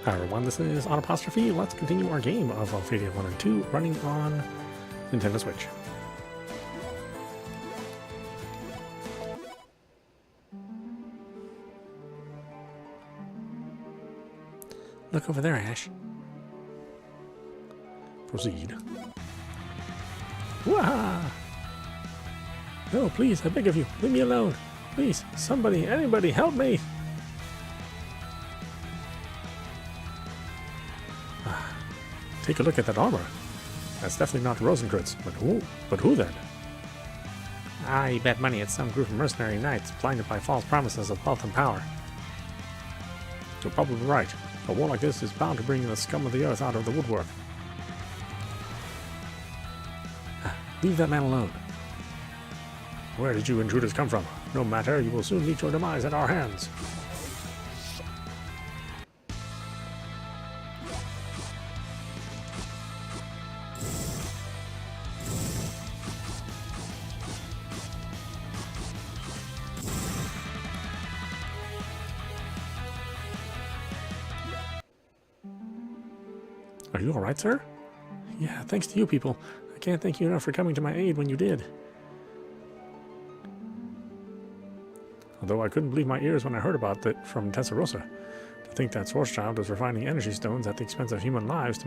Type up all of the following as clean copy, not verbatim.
Hi everyone, this is audap. Let's continue our game of Alphadia 1 and 2 running on Nintendo Switch. Look over there, Ash. Proceed. Wah! No, please, I beg of you, leave me alone. Please, somebody, anybody, help me! Take a look at that armor. That's definitely not Rosencrantz, but who then? You bet money it's some group of mercenary knights blinded by false promises of wealth and power. You're probably right. A war like this is bound to bring the scum of the earth out of the woodwork. Leave that man alone. Where did you intruders come from? No matter, you will soon meet your demise at our hands. Are you alright, sir? Yeah, thanks to you people. I can't thank you enough for coming to my aid when you did. Although I couldn't believe my ears when I heard about it from Tessarossa. To think that Schwarzschild is refining energy stones at the expense of human lives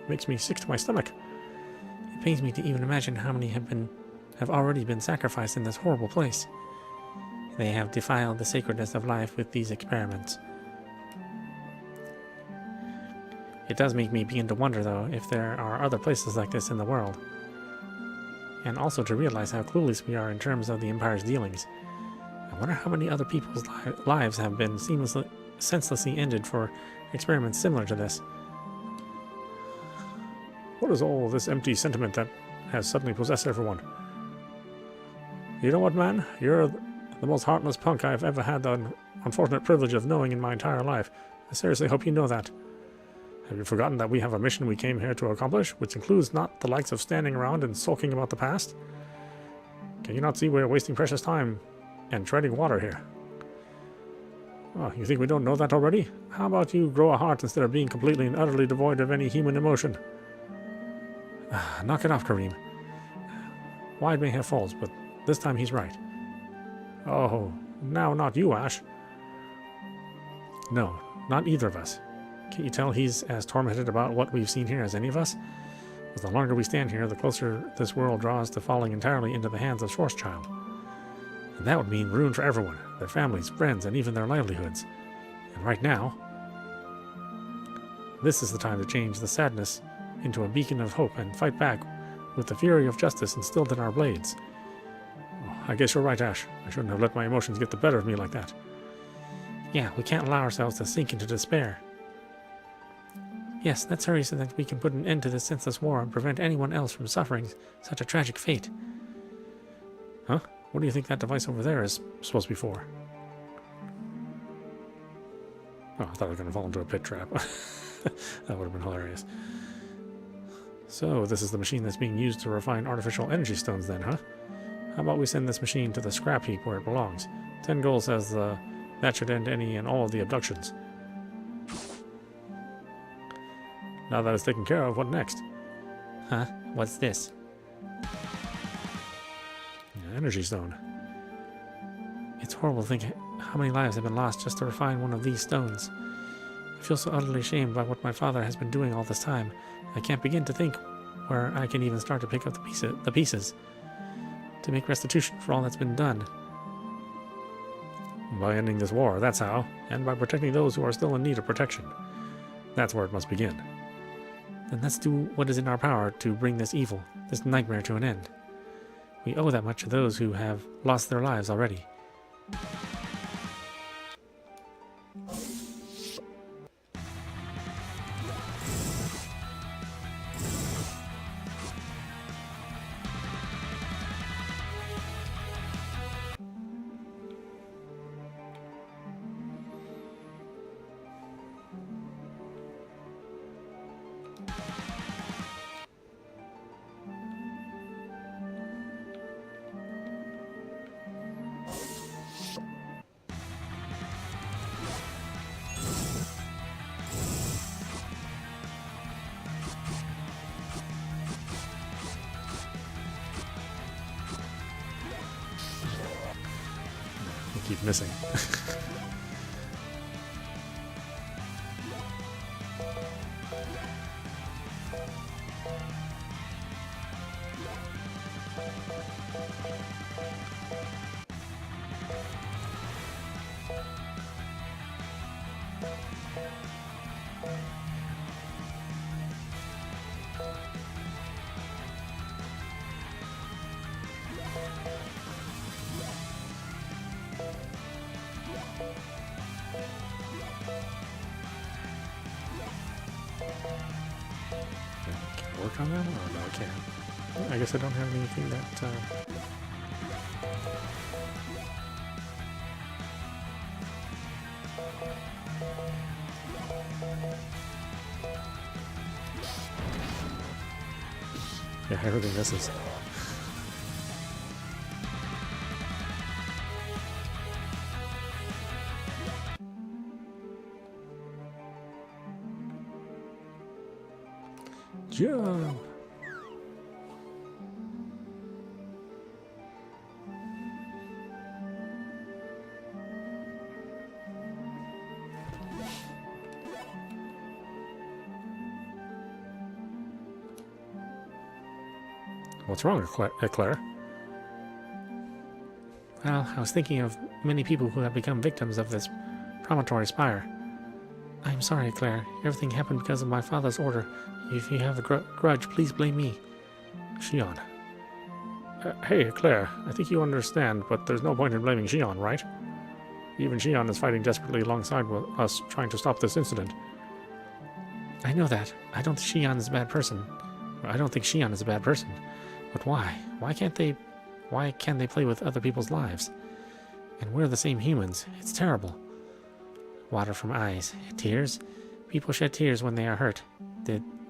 makes me sick to my stomach. It pains me to even imagine how many have already been sacrificed in this horrible place. They have defiled the sacredness of life with these experiments. It does make me begin to wonder, though, if there are other places like this in the world. And also to realize how clueless we are in terms of the Empire's dealings. I wonder how many other people's lives have been senselessly ended for experiments similar to this. What is all this empty sentiment that has suddenly possessed everyone? You know what, man? You're the most heartless punk I've ever had the unfortunate privilege of knowing in my entire life. I seriously hope you know that. Have you forgotten that we have a mission we came here to accomplish, which includes not the likes of standing around and sulking about the past? Can you not see we're wasting precious time and treading water here? Oh, you think we don't know that already? How about you grow a heart instead of being completely and utterly devoid of any human emotion? Knock it off, Kareem. Wide may have faults, but this time he's right. Oh, now not you, Ash. No, not either of us. Can't you tell he's as tormented about what we've seen here as any of us? But the longer we stand here, the closer this world draws to falling entirely into the hands of Schwarzschild. And that would mean ruin for everyone, their families, friends, and even their livelihoods. And right now, this is the time to change the sadness into a beacon of hope and fight back with the fury of justice instilled in our blades. Oh, I guess you're right, Ash. I shouldn't have let my emotions get the better of me like that. Yeah, we can't allow ourselves to sink into despair. Yes, let's hurry so that we can put an end to this senseless war and prevent anyone else from suffering such a tragic fate. Huh? What do you think that device over there is supposed to be for? Oh, I thought I was going to fall into a pit trap. That would have been hilarious. So, this is the machine that's being used to refine artificial energy stones then, huh? How about we send this machine to the scrap heap where it belongs? 10 gold says that should end any and all of the abductions. Now that it's taken care of, what next? Huh? What's this? Energy stone. It's horrible to think how many lives have been lost just to refine one of these stones. I feel so utterly ashamed by what my father has been doing all this time. I can't begin to think where I can even start to pick up the pieces to make restitution for all that's been done. By ending this war, that's how, and by protecting those who are still in need of protection. That's where it must begin. Then let's do what is in our power to bring this evil, this nightmare to an end. We owe that much to those who have lost their lives already. keep missing. Work on that? Oh, no, I can't. I guess I don't have anything that... Yeah, everything misses. Jump! What's wrong, Eclair? Well, I was thinking of many people who have become victims of this promontory spire. I'm sorry, Eclair. Everything happened because of my father's order. If you have a grudge, please blame me. Xion. Hey, Eclair, I think you understand, but there's no point in blaming Xion, right? Even Xion is fighting desperately alongside with us trying to stop this incident. I know that. I don't think Xion is a bad person. But why? Why can't they play with other people's lives? And we're the same humans. It's terrible. Water from eyes. Tears? People shed tears when they are hurt.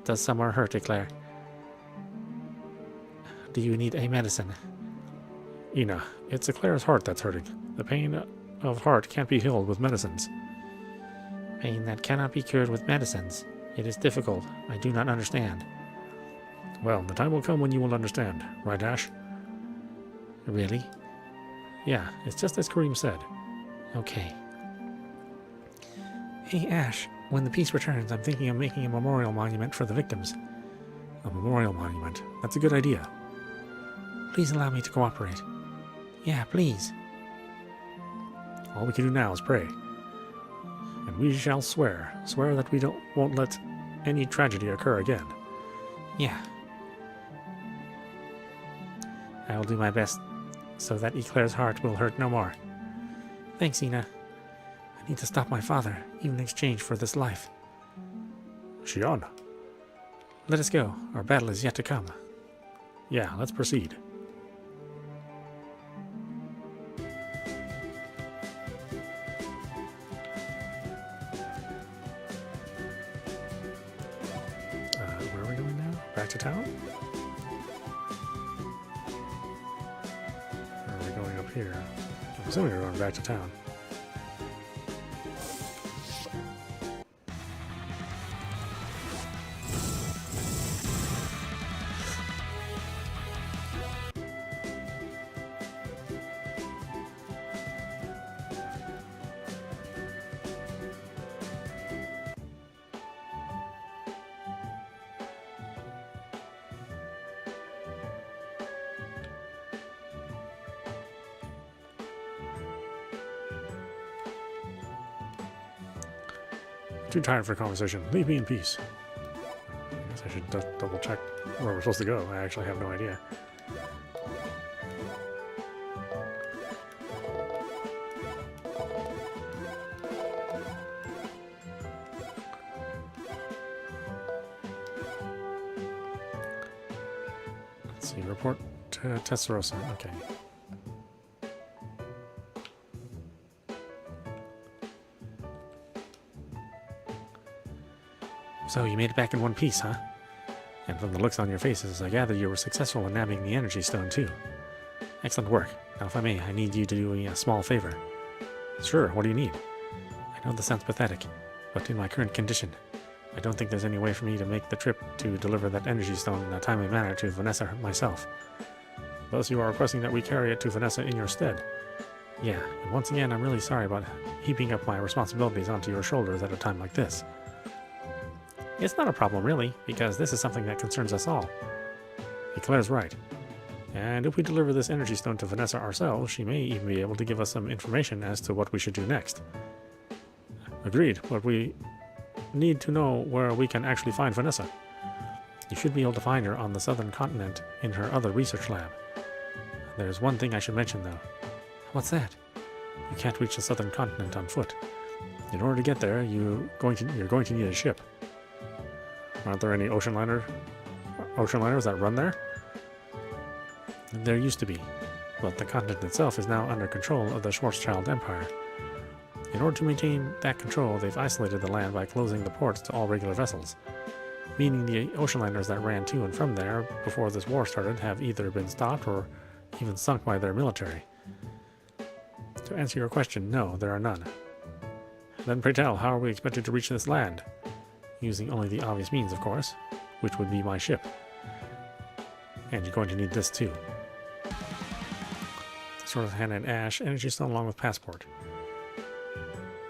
Does some are hurt, Eclair? Do you need a medicine? Ina, it's Eclair's heart that's hurting. The pain of heart can't be healed with medicines. Pain that cannot be cured with medicines. It is difficult. I do not understand. Well, the time will come when you will understand. Right, Ash? Really? Yeah, it's just as Kareem said. Okay. Hey, Ash, when the peace returns, I'm thinking of making a memorial monument for the victims. A memorial monument? That's a good idea. Please allow me to cooperate. Yeah, please. All we can do now is pray. And we shall swear that we won't let any tragedy occur again. Yeah. I will do my best so that Eclair's heart will hurt no more. Thanks, Ina. I need to stop my father, even in exchange for this life. Xion. Let us go. Our battle is yet to come. Yeah, let's proceed. Where are we going now? Back to town? Or are we going up here? I'm assuming we're going back to town. Too tired for a conversation. Leave me in peace. I guess I should double check where we're supposed to go. I actually have no idea. Let's see. Report to Testarossa. Okay. So you made it back in one piece, huh? And from the looks on your faces, I gather you were successful in nabbing the energy stone, too. Excellent work. Now, if I may, I need you to do me a small favor. Sure, what do you need? I know this sounds pathetic, but in my current condition, I don't think there's any way for me to make the trip to deliver that energy stone in a timely manner to Vanessa myself. Thus, you are requesting that we carry it to Vanessa in your stead. Yeah, and once again, I'm really sorry about heaping up my responsibilities onto your shoulders at a time like this. It's not a problem, really, because this is something that concerns us all. Eclair's right. And if we deliver this energy stone to Vanessa ourselves, she may even be able to give us some information as to what we should do next. Agreed, but we need to know where we can actually find Vanessa. You should be able to find her on the southern continent in her other research lab. There's one thing I should mention, though. What's that? You can't reach the southern continent on foot. In order to get there, you're going to need a ship. Aren't there any ocean liners that run there? There used to be, but the continent itself is now under control of the Schwarzschild Empire. In order to maintain that control, they've isolated the land by closing the ports to all regular vessels, meaning the ocean liners that ran to and from there before this war started have either been stopped or even sunk by their military. To answer your question, no, there are none. Then pray tell, how are we expected to reach this land? Using only the obvious means, of course, which would be my ship. And you're going to need this too. Sort of hand in Ash, energy stone along with passport.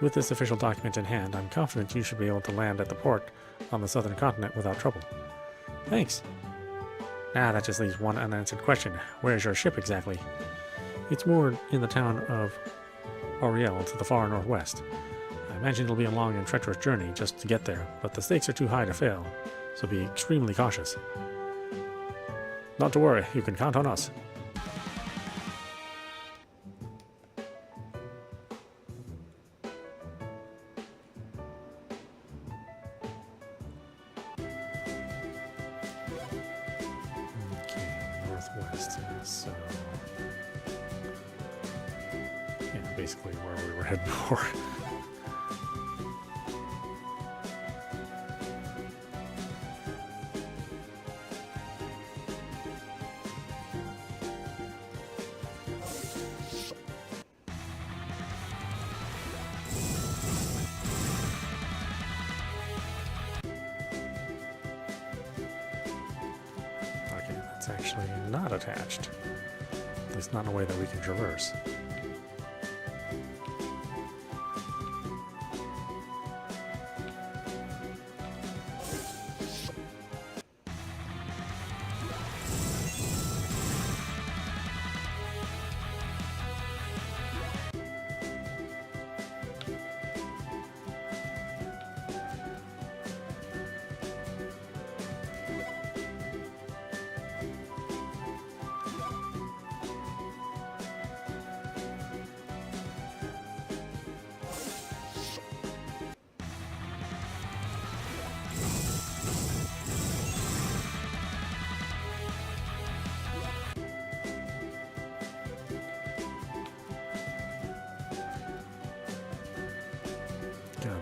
With this official document in hand, I'm confident you should be able to land at the port on the southern continent without trouble. Thanks. Ah, that just leaves one unanswered question. Where's your ship exactly? It's moored in the town of Auriel to the far northwest. I imagine it'll be a long and treacherous journey just to get there, but the stakes are too high to fail, so be extremely cautious. Not to worry, you can count on us. So, yeah, basically where we were heading for. Okay, that's actually not attached. At least not in a way that we can traverse.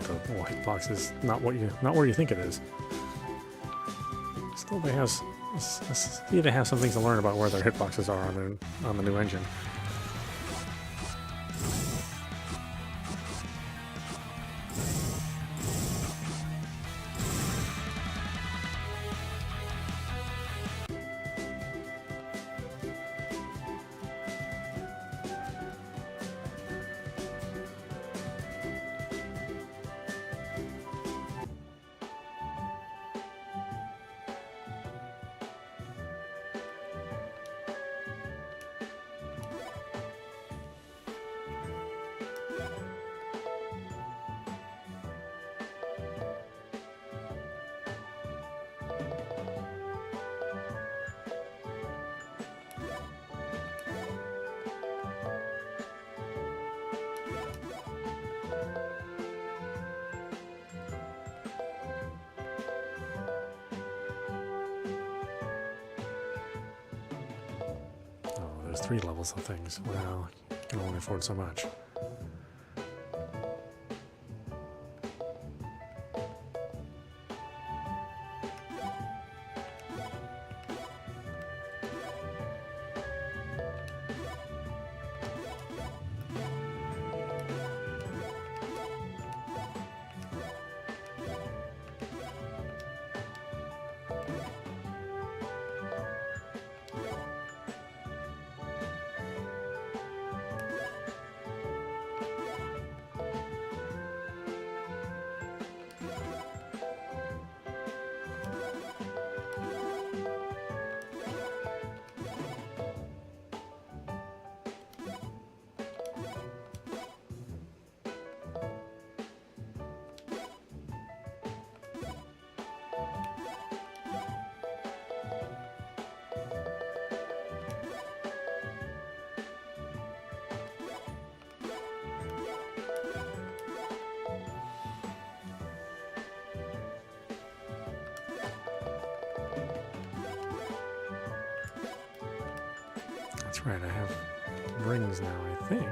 God, the hitbox is not where you think it is. Still, they have some things to learn about where their hitboxes are on the new engine. There's 3 levels of things. Well, you can only afford so much. That's right, I have rings now, I think.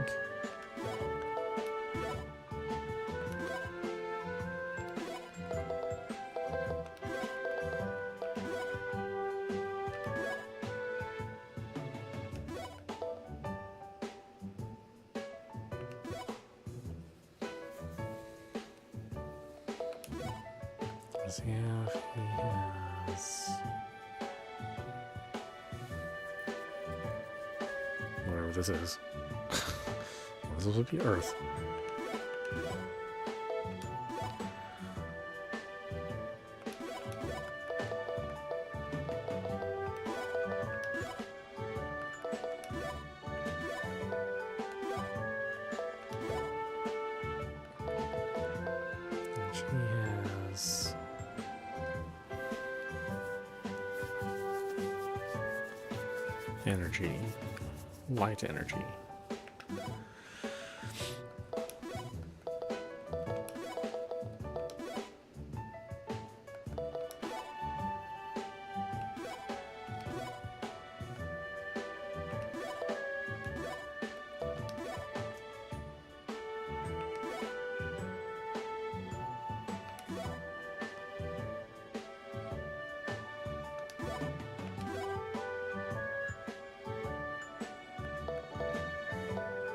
Let's see if he has... whatever this is. This would be Earth. And she has... energy. Light energy.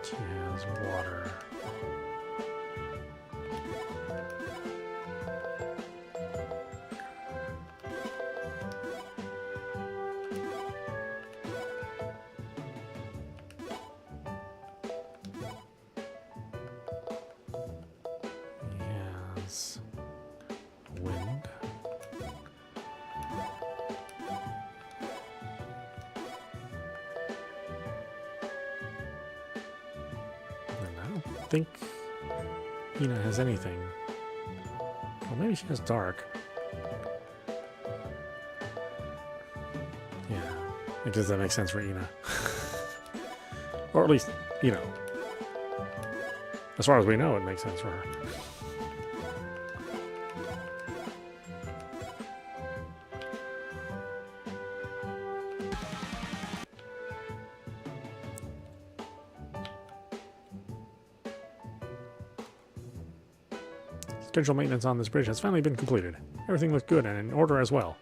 She has water. He has wind. I think Ina has anything. Well, maybe she has dark. Yeah, I guess that makes sense for Ina. Or at least, you know, as far as we know, it makes sense for her. Scheduled maintenance on this bridge has finally been completed. Everything looked good and in order as well.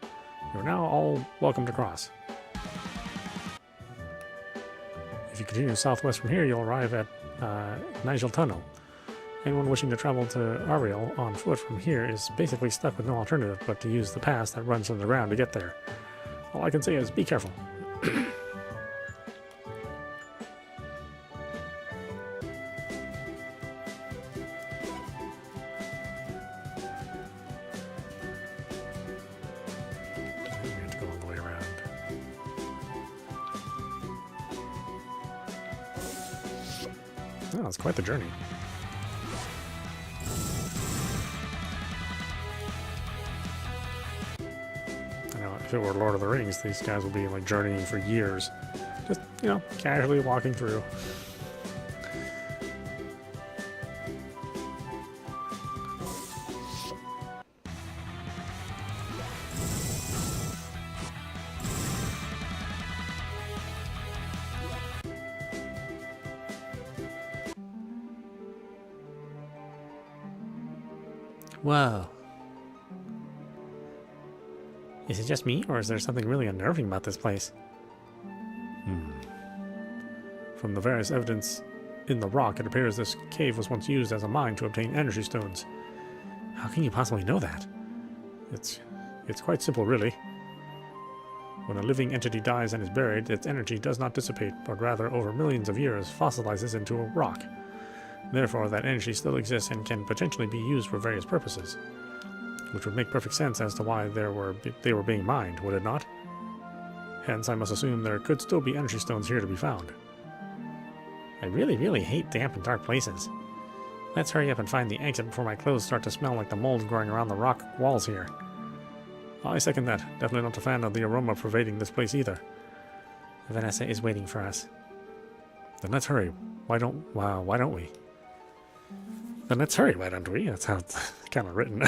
You are now all welcome to cross. If you continue southwest from here, you'll arrive at Nigel Tunnel. Anyone wishing to travel to Ariel on foot from here is basically stuck with no alternative but to use the pass that runs underground to get there. All I can say is be careful. Oh, it's quite the journey. I know, if it were Lord of the Rings, these guys would be like journeying for years. Just, you know, casually walking through. Whoa. Is it just me, or is there something really unnerving about this place? From the various evidence in the rock, it appears this cave was once used as a mine to obtain energy stones. How can you possibly know that? It's quite simple, really. When a living entity dies and is buried, its energy does not dissipate, but rather, over millions of years, fossilizes into a rock. Therefore, that energy still exists and can potentially be used for various purposes, which would make perfect sense as to why they were being mined, would it not? Hence, I must assume there could still be energy stones here to be found. I really, really hate damp and dark places. Let's hurry up and find the exit before my clothes start to smell like the mold growing around the rock walls here. I second that. Definitely not a fan of the aroma pervading this place either. Vanessa is waiting for us. Then let's hurry. Why don't we? Then let's hurry, why don't we? That's how it's kind of written.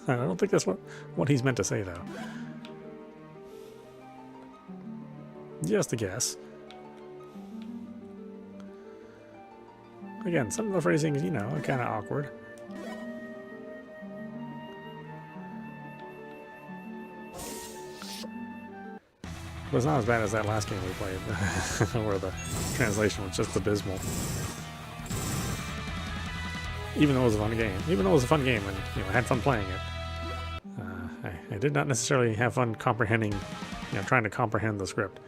I don't think that's what he's meant to say, though. Just a guess. Again, some of the phrasings, you know, are kind of awkward. But it's not as bad as that last game we played, where the translation was just abysmal. Even though it was a fun game. Even though it was a fun game and, you know, I had fun playing it. I did not necessarily have fun comprehending, you know, trying to comprehend the script.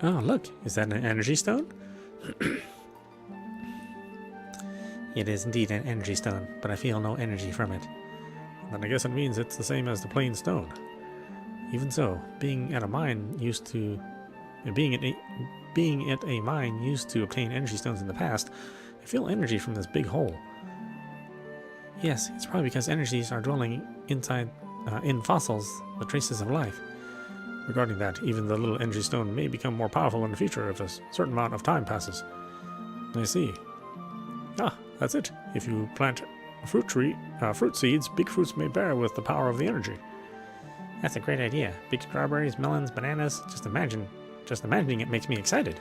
Oh, look, is that an energy stone? It is indeed an energy stone, but I feel no energy from it. Then I guess it means it's the same as the plain stone. Even so, being at a mine used to obtain energy stones in the past, I feel energy from this big hole. Yes, it's probably because energies are dwelling inside in fossils, the traces of life. Regarding that, even the little energy stone may become more powerful in the future if a certain amount of time passes. I see. Ah, that's it. If you plant a fruit seeds, big fruits may bear with the power of the energy. That's a great idea. Big strawberries, melons, bananas. Just imagining it makes me excited.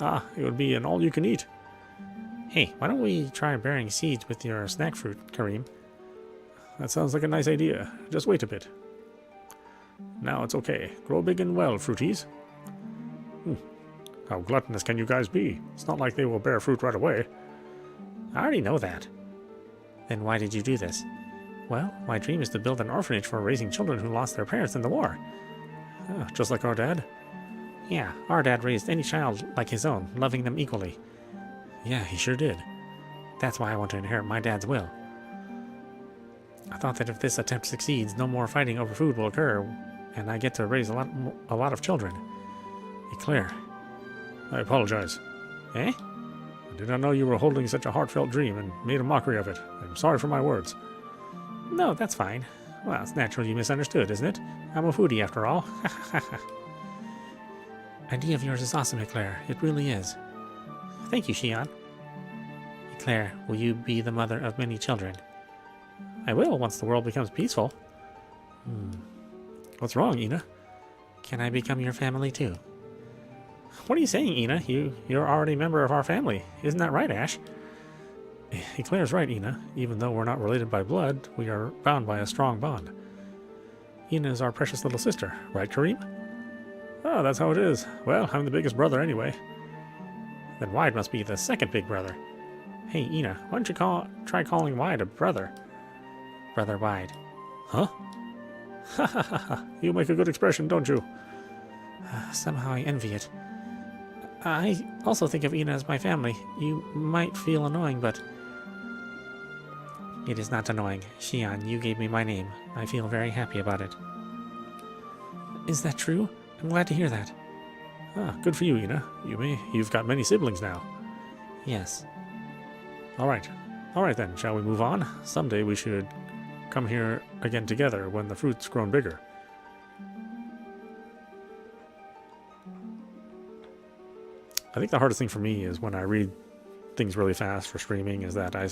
Ah, it would be an all-you-can-eat. Hey, why don't we try bearing seeds with your snack fruit, Kareem? That sounds like a nice idea. Just wait a bit. Now it's okay. Grow big and well, fruities. How gluttonous can you guys be? It's not like they will bear fruit right away. I already know that. Then why did you do this? Well, my dream is to build an orphanage for raising children who lost their parents in the war. Oh, just like our dad? Yeah, our dad raised any child like his own, loving them equally. Yeah, he sure did. That's why I want to inherit my dad's will. I thought that if this attempt succeeds, no more fighting over food will occur, and I get to raise a lot of children. Eclair. I apologize. Eh? I did not know you were holding such a heartfelt dream and made a mockery of it. I'm sorry for my words. No, that's fine. Well, it's natural you misunderstood, isn't it? I'm a foodie after all. Idea of yours is awesome, Eclair. It really is. Thank you, Xian. Eclair, will you be the mother of many children? I will, once the world becomes peaceful. What's wrong, Ina? Can I become your family, too? What are you saying, Ina? You're already a member of our family. Isn't that right, Ash? Eclair's right, Ina. Even though we're not related by blood, we are bound by a strong bond. Ina is our precious little sister, right, Kareem? Oh, that's how it is. Well, I'm the biggest brother anyway. Then Wide must be the second big brother. Hey, Ina, why don't you try calling Wide a brother? Brother Wide. Huh? Ha ha ha ha. You make a good expression, don't you? Somehow I envy it. I also think of Ina as my family. You might feel annoying, but... It is not annoying. Xian, you gave me my name. I feel very happy about it. Is that true? I'm glad to hear that. Ah, good for you, Ina. You've got many siblings now. Yes. Alright then, shall we move on? Someday we should come here again together when the fruit's grown bigger. I think the hardest thing for me is when I read things really fast for streaming is that I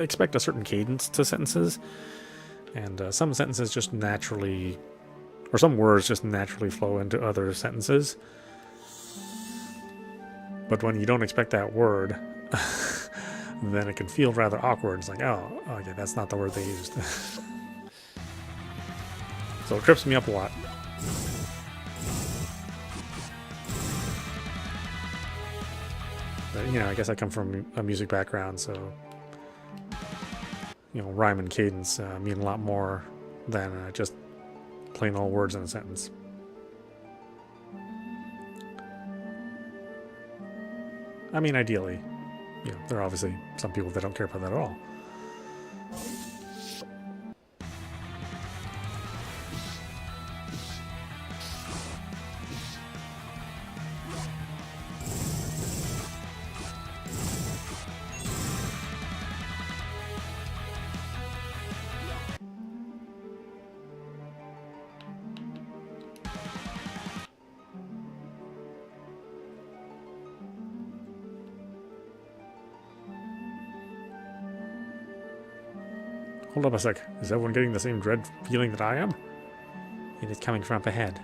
expect a certain cadence to sentences, and some sentences just naturally, or some words just naturally flow into other sentences. But when you don't expect that word, then it can feel rather awkward. It's like, oh, okay, that's not the word they used. So it trips me up a lot. But, I guess I come from a music background, so, rhyme and cadence mean a lot more than just plain old words in a sentence. I mean, ideally, there are obviously some people that don't care about that at all. Hold up a sec. Is everyone getting the same dread feeling that I am? It is coming from up ahead.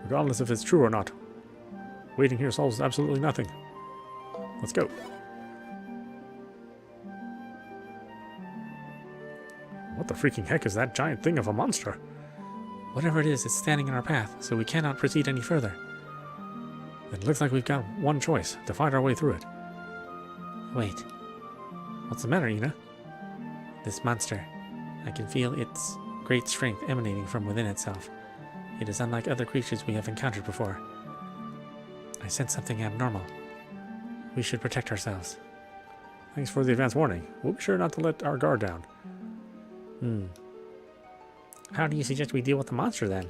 Regardless if it's true or not. Waiting here solves absolutely nothing. Let's go. What the freaking heck is that giant thing of a monster? Whatever it is, it's standing in our path, so we cannot proceed any further. It looks like we've got one choice, to find our way through it. Wait. What's the matter, Ina? This monster. I can feel its great strength emanating from within itself. It is unlike other creatures we have encountered before. I sense something abnormal. We should protect ourselves. Thanks for the advance warning. We'll be sure not to let our guard down. How do you suggest we deal with the monster then?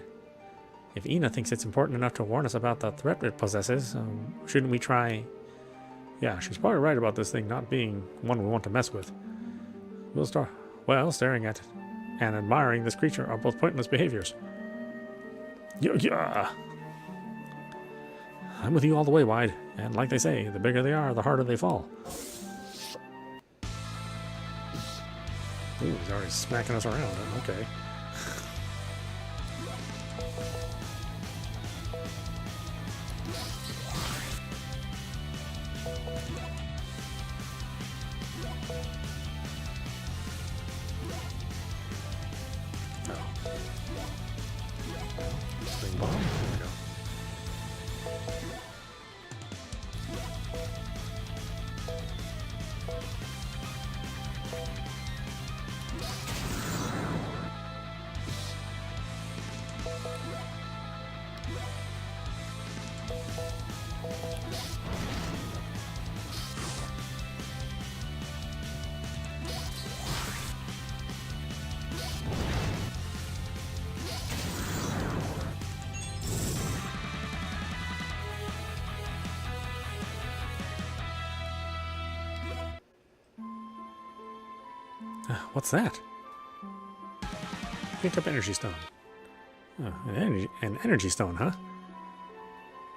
If Ina thinks it's important enough to warn us about the threat it possesses, shouldn't we try... Yeah, she's probably right about this thing not being one we want to mess with. We'll start... Well, staring at it and admiring this creature are both pointless behaviors. Yeah. I'm with you all the way, Wide. And like they say, the bigger they are, the harder they fall. Ooh, he's already smacking us around. Okay. Sling bomb. There we go. What's that? Picked up energy stone. Oh, an energy stone, huh?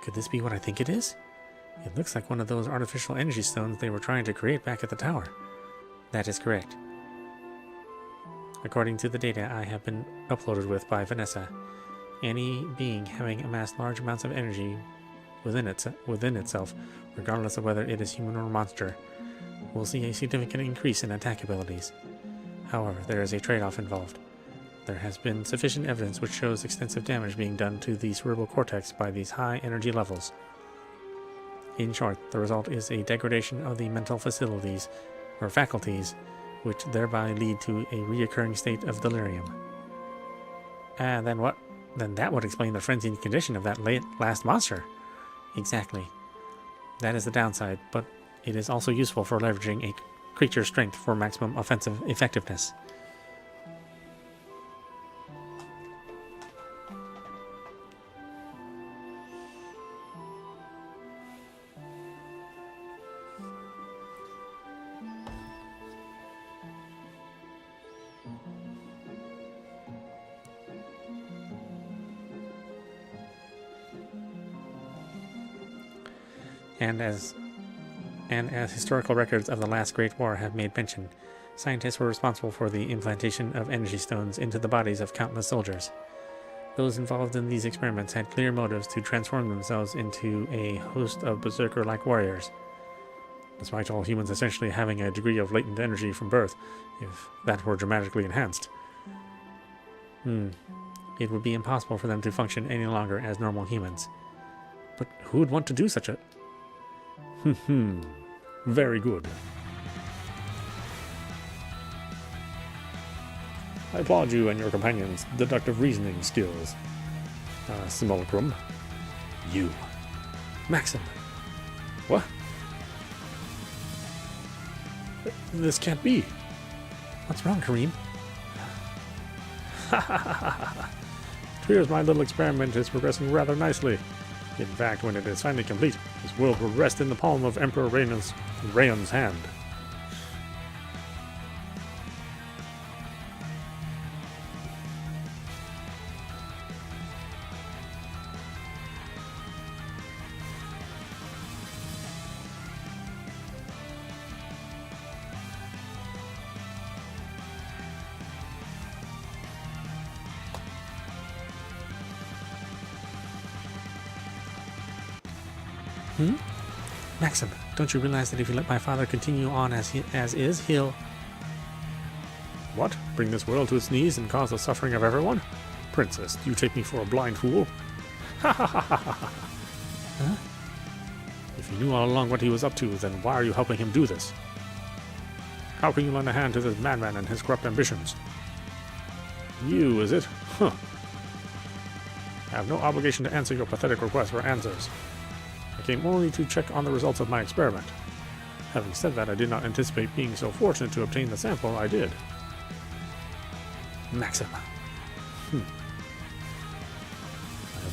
Could this be what I think it is? It looks like one of those artificial energy stones they were trying to create back at the tower. That is correct. According to the data I have been uploaded with by Vanessa, any being having amassed large amounts of energy within itself, regardless of whether it is human or monster, will see a significant increase in attack abilities. However, there is a trade-off involved. There has been sufficient evidence which shows extensive damage being done to the cerebral cortex by these high energy levels. In short, the result is a degradation of the mental facilities, or faculties, which thereby lead to a reoccurring state of delirium. And then what? Then that would explain the frenzied condition of that last monster. Exactly. That is the downside, but it is also useful for leveraging a creature's strength for maximum offensive effectiveness. And as historical records of the last Great War have made mention, scientists were responsible for the implantation of energy stones into the bodies of countless soldiers. Those involved in these experiments had clear motives to transform themselves into a host of berserker-like warriors. Despite all humans essentially having a degree of latent energy from birth, if that were dramatically enhanced. It would be impossible for them to function any longer as normal humans. But who would want to do such a... Very good. I applaud you and your companions' deductive reasoning skills. Simulacrum. You. Maxim. What? This can't be. What's wrong, Kareem? It appears my little experiment is progressing rather nicely. In fact, when it is finally complete, this world will rest in the palm of Emperor Rayon's hand. Maxim, don't you realize that if you let my father continue on as is, he'll... What? Bring this world to its knees and cause the suffering of everyone? Princess, do you take me for a blind fool? Ha ha ha ha ha! Huh? If you knew all along what he was up to, then why are you helping him do this? How can you lend a hand to this madman and his corrupt ambitions? You, is it? Huh. I have no obligation to answer your pathetic request for answers. I came only to check on the results of my experiment. Having said that, I did not anticipate being so fortunate to obtain the sample I did. Maxim. I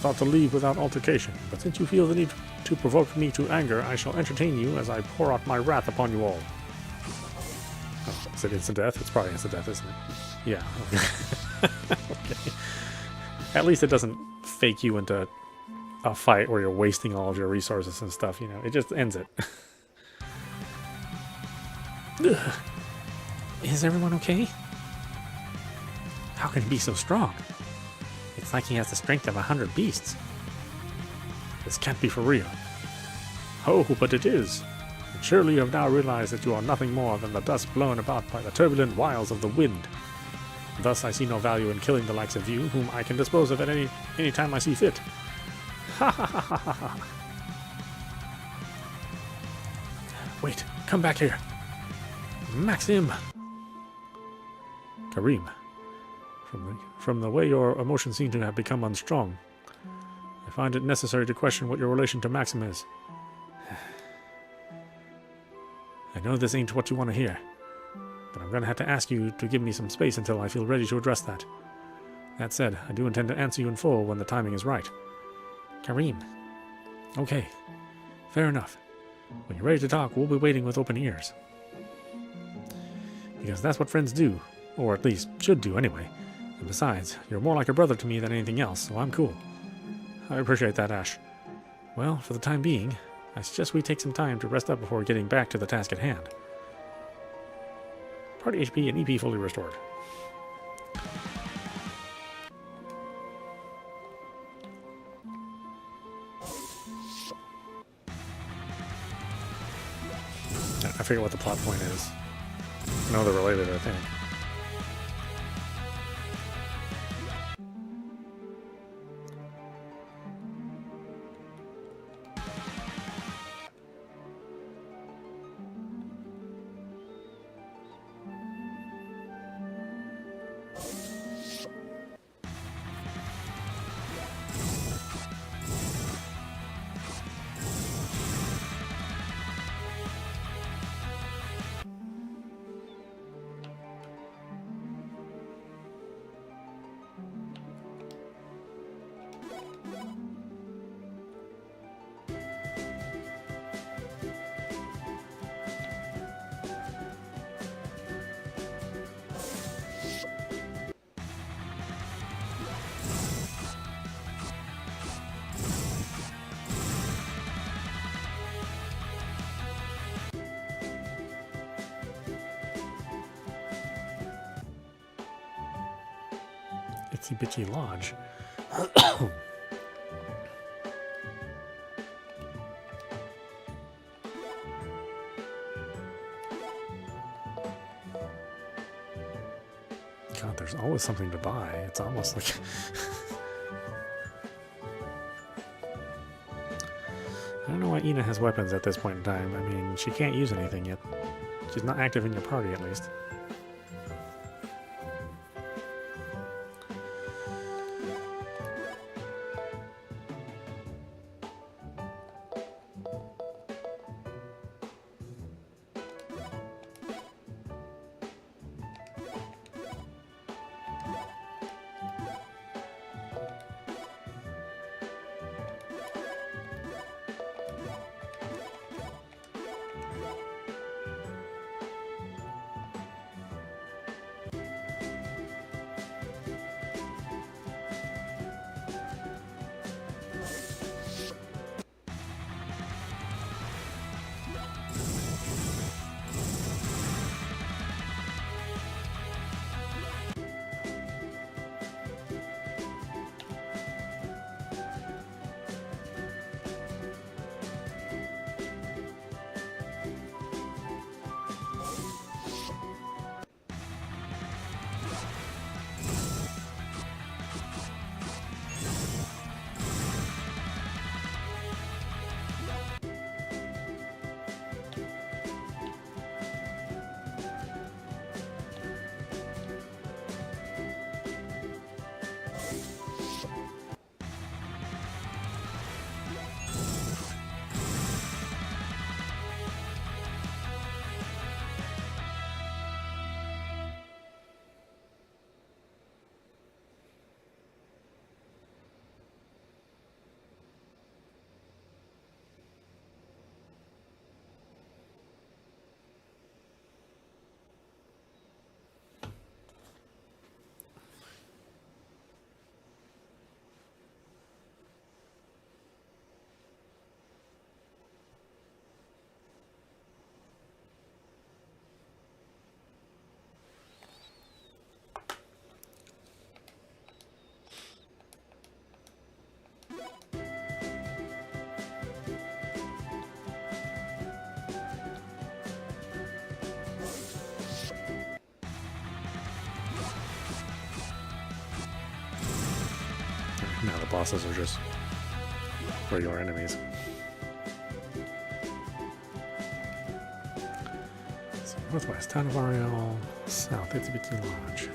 thought to leave without altercation, but since you feel the need to provoke me to anger, I shall entertain you as I pour out my wrath upon you all. Oh, is it instant death? It's probably instant death, isn't it? Yeah. Okay. At least it doesn't fake you into a fight where you're wasting all of your resources and stuff, you know. It just ends it. Is everyone okay? How can he be so strong? It's like he has the strength of 100 beasts. This can't be for real. Oh, but it is. And surely you have now realized that you are nothing more than the dust blown about by the turbulent wiles of the wind. Thus I see no value in killing the likes of you, whom I can dispose of at any time I see fit. Ha ha ha ha ha ha. Wait, come back here. Maxim! Karim, from the way your emotions seem to have become unstrung, I find it necessary to question what your relation to Maxim is. I know this ain't what you want to hear, but I'm going to have to ask you to give me some space until I feel ready to address that. That said, I do intend to answer you in full when the timing is right. Karim. Okay, fair enough. When you're ready to talk, we'll be waiting with open ears. Because that's what friends do, or at least should do anyway. And besides, you're more like a brother to me than anything else, so I'm cool. I appreciate that, Ash. Well, for the time being, I suggest we take some time to rest up before getting back to the task at hand. Party HP and EP fully restored. I forget what the plot point is. I know they're related, I think. Itsy Bitsy Lodge. God, there's always something to buy. It's almost like... I don't know why Ina has weapons at this point in time. I mean, she can't use anything yet. She's not active in your party, at least. Now the bosses are just regular enemies. So northwest, town of Ariel, south, it's a bit too large.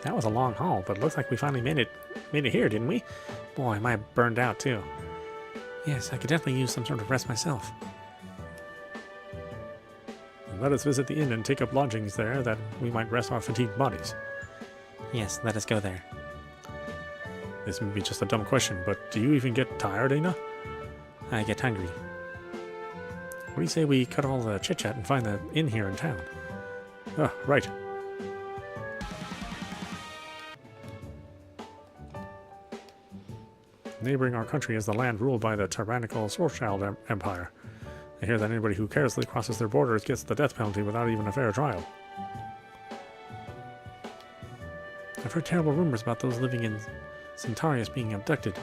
That was a long haul, but it looks like we finally made it here, didn't we? Boy, am I burned out too. Yes, I could definitely use some sort of rest myself. Let us visit the inn and take up lodgings there that we might rest our fatigued bodies. Yes, let us go there. This may be just a dumb question, but do you even get tired, Aina? I get hungry. What do you say we cut all the chit-chat and find the inn here in town? Ah, right. Neighboring our country is the land ruled by the tyrannical Schwarzschild Empire. I hear that anybody who carelessly crosses their borders gets the death penalty without even a fair trial. I've heard terrible rumors about those living in Centaurus being abducted.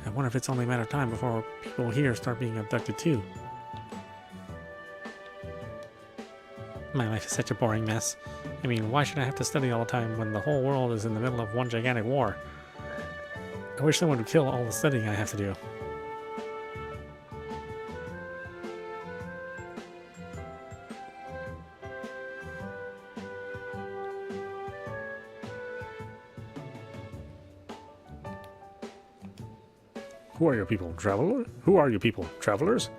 I wonder if it's only a matter of time before people here start being abducted too. My life is such a boring mess. I mean, why should I have to study all the time when the whole world is in the middle of one gigantic war? I wish someone would kill all the studying I have to do. Who are you people, traveler? Who are you people, travelers?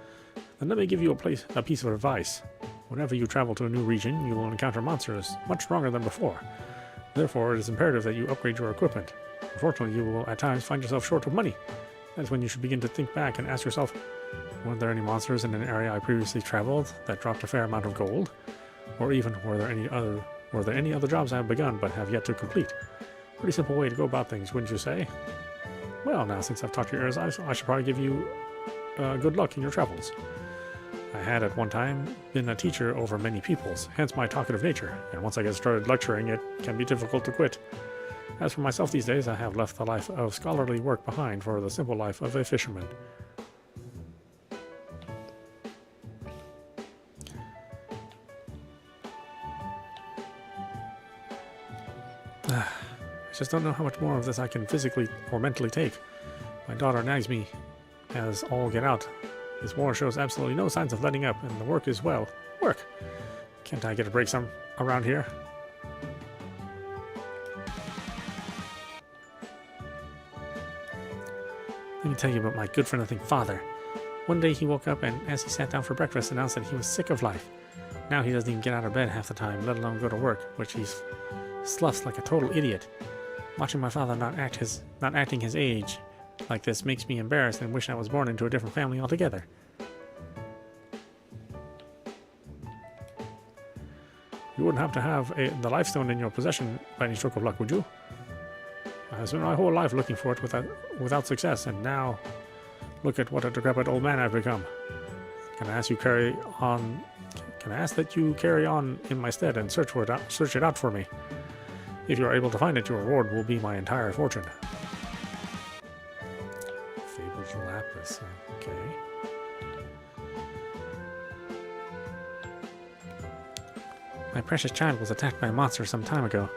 Then let me give you a piece of advice. Whenever you travel to a new region, you will encounter monsters much stronger than before. Therefore, it is imperative that you upgrade your equipment. Unfortunately, you will at times find yourself short of money. That's when you should begin to think back and ask yourself, were there any monsters in an area I previously traveled that dropped a fair amount of gold? Or even, were there any other jobs I have begun but have yet to complete? Pretty simple way to go about things, wouldn't you say? Well, now since I've taught you ears, I should probably give you good luck in your travels. I had at one time been a teacher over many pupils, hence my talkative nature, and once I get started lecturing, it can be difficult to quit. As for myself these days, I have left the life of scholarly work behind for the simple life of a fisherman. I just don't know how much more of this I can physically or mentally take. My daughter nags me as all get out. This war shows absolutely no signs of letting up, and the work is, well, work. Can't I get a break around here? Let me tell you about my good-for-nothing father. One day he woke up and, as he sat down for breakfast, announced that he was sick of life. Now he doesn't even get out of bed half the time, let alone go to work, which he sloughs like a total idiot. Watching my father not acting his age like this makes me embarrassed and wish I was born into a different family altogether. You wouldn't have to have the life stone in your possession by any stroke of luck, would you? I spent my whole life looking for it without success, and now look at what a decrepit old man I've become. Can I ask that you carry on in my stead and search it out for me? If you are able to find it, your reward will be my entire fortune. Fabled lapis, okay. My precious child was attacked by a monster some time ago.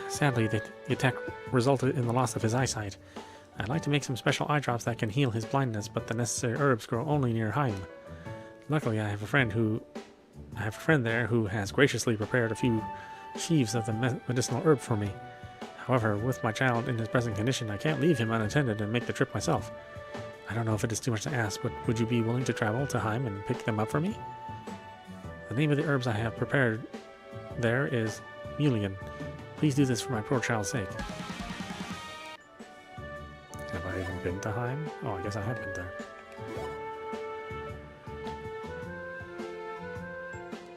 Sadly, the attack resulted in the loss of his eyesight. I'd like to make some special eye drops that can heal his blindness, but the necessary herbs grow only near Heim. Luckily, I have a friend there who has graciously prepared a few sheaves of the medicinal herb for me. However, with my child in his present condition, I can't leave him unattended and make the trip myself. I don't know if it is too much to ask, but would you be willing to travel to Heim and pick them up for me? The name of the herbs I have prepared there is Mulligan. Please do this for my poor child's sake. Have I even been to Heim? Oh, I guess I have been there.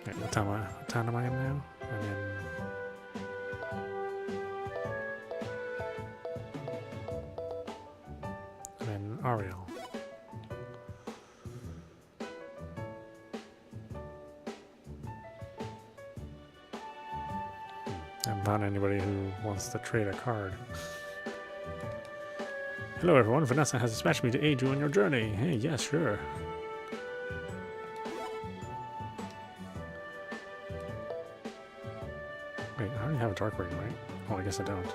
Wait, what town am I in now? I'm in Ariel. I haven't found anybody who wants to trade a card. Hello everyone, Vanessa has dispatched me to aid you on your journey. Hey, yes, sure. Wait, I already have a dark ring, right? Oh, I guess I don't.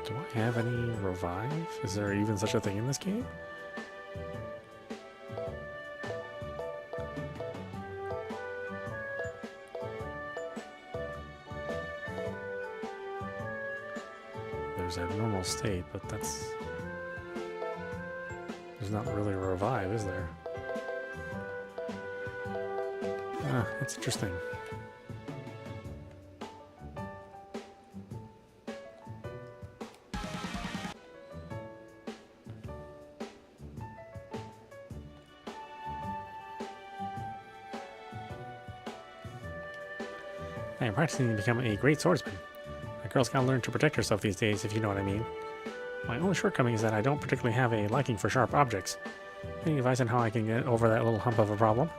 Do I have any revive? Is there even such a thing in this game? There's a normal state, but that's... There's not really a revive, is there? Ah, that's interesting. I am practicing to become a great swordsman. A girl's gotta learn to protect herself these days, if you know what I mean. My only shortcoming is that I don't particularly have a liking for sharp objects. Any advice on how I can get over that little hump of a problem?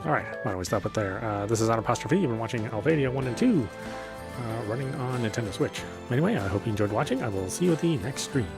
Alright, why don't we stop it there? This is audap. You've been watching Alphadia 1 and 2, running on Nintendo Switch. Anyway, I hope you enjoyed watching. I will see you at the next stream.